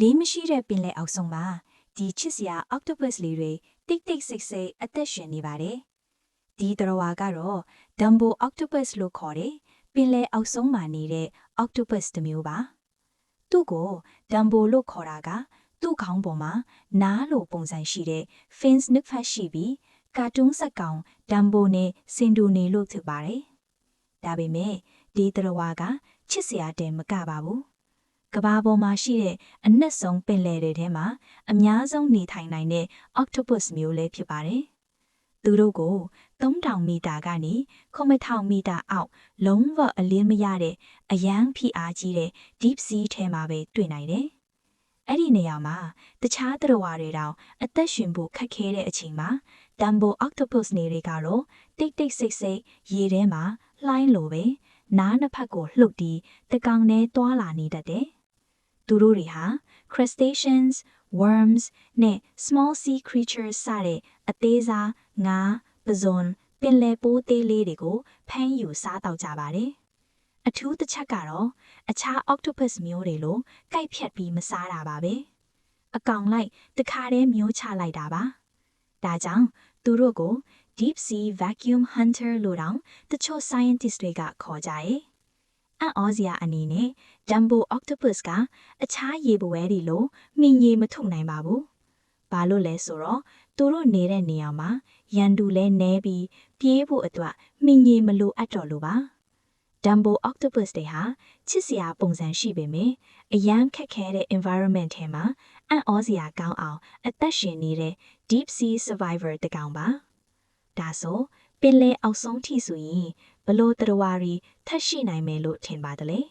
လေးမရှိတဲ့ပင်လယ်အောက်ဆုံးမှာဒီချစ်စရာ octopus လေးတွေတိတ်တိတ်ဆိတ်ဆိတ်အသက်ရှင်နေပါတယ်။ဒီတော်ဝါကတော့ Dumbo octopus လို့ခေါ်တဲ့ပင်လယ်အောက်ဆုံးမှာနေတဲ့ octopus တစ်မျိုးပါ။သူ့ကို Dumbo လို့ခေါ်တာကသူ့ခေါင်းပေါ်မှာနားလိုပုံစံရှိတဲ့ fins နှစ်ဖက်ရှိပြီးကာတွန်းဇာတ်ကောင် Dumbo နဲ့ဆင်တူနေလို့ဖြစ်ပါတယ်။ဒါပေမဲ့ဒီတော်ဝါကချစ်စရာတဲ့မကပါဘူး။ကဘာပေါ်မှာရှိတဲ့အနက်ဆုံးပင်လယ်တွေထဲမှာအများဆုံးနေထိုင်နိုင်တဲ့ octopus မျိုးလေးဖြစ်ပါတယ်။သူတို့ကို3000မီတာကနေ9000မီတာအောက်လုံးဝအလင်းမရတဲ့အရန်ဖိအားကြီးတဲ့ deep sea ထဲမှာပဲတွေ့နိုင်တယ်။အဲ့ဒီနေရာမှာတခြားသတ္တဝါတွေတောင်အသက်ရှင်ဖို့ခက်ခဲတဲ့အချိန်မှာ Dumbo octopus နေတွေကတော့တိတ်တိတ်ဆိတ်ဆိတ်ရေထဲမှာလှိုင်းလိုပဲနားနှစ်ဖက်ကိုလှုပ်ပြီးတကောင်နဲ့တွာလာနေတတ်တယ်။သူတို့တွေဟာ crustaceans, worms နဲ့ small sea creatures စတဲ့အသေးစားငါးပဇွန်ပင်လယ်ပိုးသေးလေးတွေကိုဖမ်းယူစားတောက်ကြပါတယ်။အထူးတစ်ချက်ကတော့အခြား octopus မျိုးတွေလိုကိုက်ဖြတ်ပြီးမစားတာပါပဲ။အကောင်လိုက်တခါတည်းမျိုးချလိုက်တာပါ။ဒါကြောင့်သူတို့ကို deep sea vacuum hunter လို့တောင်တချို့ scientist တွေကခေါ်ကြရဲ့။အံ့ဩစရာအနေနဲ့ Dumbo octopus ကအခြားရေပွဲတွေလိုမြင်ရေမထုတ်နိုင်ပါဘူး။ဘာလို့လဲဆိုတော့သူတို့နေတဲ့နေရာမှာရန်သူလဲနဲပြီးပြေးဖို့အတွက်မြင်ရေမလိုအပ်တော့လို့ပါ။ Dumbo octopus တွေဟာချစ်စရာပုံစံရှိပေမဲ့အရန်ခက်ခဲတဲ့ environment ထဲမှာအံ့ဩစရာကောင်းအောင်အသက်ရှင်နေတဲ့ deep sea survivor တကောင်ပါ။ဒါဆိုပင်လယ်အောက်ဆုံးထိဆိုရင်ဘလို့တရဝါရီထက်ရှိနိုင်မယ်လို့ထင်ပါတယ်